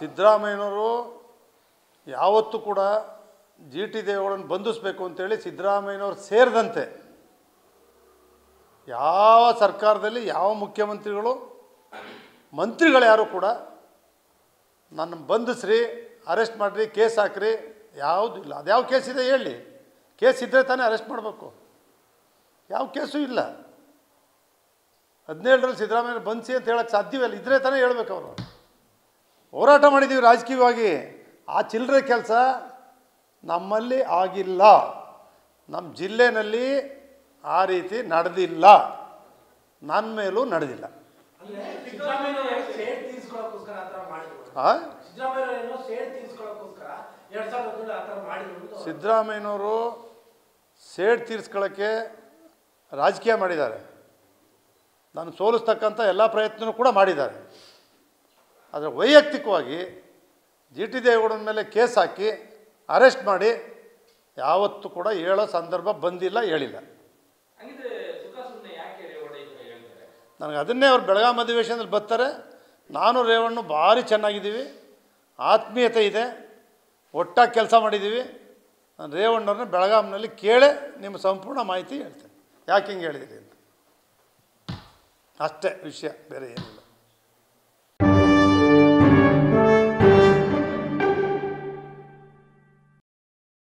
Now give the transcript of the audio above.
ಸಿದ್ದರಾಮಯ್ಯನವರು ಯಾವತ್ತೂ ಕೂಡ ಜಿ ಟಿ ದೇವೇಗೌಡರನ್ನು ಬಂಧಿಸಬೇಕು ಅಂತೇಳಿ ಸಿದ್ದರಾಮಯ್ಯನವರು ಸೇರಿದಂತೆ ಯಾವ ಸರ್ಕಾರದಲ್ಲಿ ಯಾವ ಮುಖ್ಯಮಂತ್ರಿಗಳು ಮಂತ್ರಿಗಳು ಯಾರು ಕೂಡ ನನ್ನ ಬಂಧಿಸ್ರಿ, ಅರೆಸ್ಟ್ ಮಾಡಿರಿ, ಕೇಸ್ ಹಾಕ್ರಿ, ಯಾವುದೂ ಇಲ್ಲ. ಅದು ಯಾವ ಕೇಸ್ ಇದೆ ಹೇಳಿ? ಕೇಸ್ ಇದ್ದರೆ ತಾನೇ ಅರೆಸ್ಟ್ ಮಾಡಬೇಕು. ಯಾವ ಕೇಸು ಇಲ್ಲ. 17ರಲ್ಲಿ ಸಿದ್ದರಾಮಯ್ಯ ಬಂಧಿಸಿ ಅಂತ ಹೇಳೋಕ್ಕೆ ಸಾಧ್ಯವಲ್ಲ. ಇದ್ದರೆ ತಾನೇ ಹೇಳ್ಬೇಕು. ಅವರು ಹೋರಾಟ ಮಾಡಿದ್ದೀವಿ ರಾಜಕೀಯವಾಗಿ. ಆ ಚಿಲ್ಲರೆ ಕೆಲಸ ನಮ್ಮಲ್ಲಿ ಆಗಿಲ್ಲ. ನಮ್ಮ ಜಿಲ್ಲೆಯಲ್ಲಿ ಆ ರೀತಿ ನಡೆದಿಲ್ಲ. ನನ್ನ ಮೇಲೂ ನಡೆದಿಲ್ಲ. ಸಿದ್ದರಾಮಯ್ಯನವರು ಸೇಡ್ ತೀರಿಸ್ಕೊಳ್ಳೋಕ್ಕೆ ರಾಜಕೀಯ ಮಾಡಿದ್ದಾರೆ. ನಾನು ಸೋಲಿಸ್ತಕ್ಕಂಥ ಎಲ್ಲ ಪ್ರಯತ್ನವೂ ಕೂಡ ಮಾಡಿದ್ದಾರೆ. ಆದರೆ ವೈಯಕ್ತಿಕವಾಗಿ ಜಿ ಟಿ ದೇವೇಗೌಡನ ಮೇಲೆ ಕೇಸ್ ಹಾಕಿ ಅರೆಸ್ಟ್ ಮಾಡಿ ಯಾವತ್ತೂ ಕೂಡ ಹೇಳೋ ಸಂದರ್ಭ ಬಂದಿಲ್ಲ, ಹೇಳಿಲ್ಲ. ನನಗೆ ಅದನ್ನೇ ಅವ್ರು ಬೆಳಗಾವಿ ಅಧಿವೇಶನದಲ್ಲಿ ಬರ್ತಾರೆ. ನಾನು ರೇವಣ್ಣ ಭಾರಿ ಚೆನ್ನಾಗಿದ್ದೀವಿ, ಆತ್ಮೀಯತೆ ಇದೆ, ಒಟ್ಟಾಗಿ ಕೆಲಸ ಮಾಡಿದ್ದೀವಿ. ನಾನು ರೇವಣ್ಣವ್ರನ್ನ ಬೆಳಗಾವಿನಲ್ಲಿ ಕೇಳೇ ನಿಮ್ಮ ಸಂಪೂರ್ಣ ಮಾಹಿತಿ ಹೇಳ್ತೇನೆ, ಯಾಕೆ ಹಿಂಗೆ ಹೇಳಿದ್ದೀರಿ ಅಂತ. ಅಷ್ಟೇ ವಿಷಯ, ಬೇರೆ ಏನಿಲ್ಲ.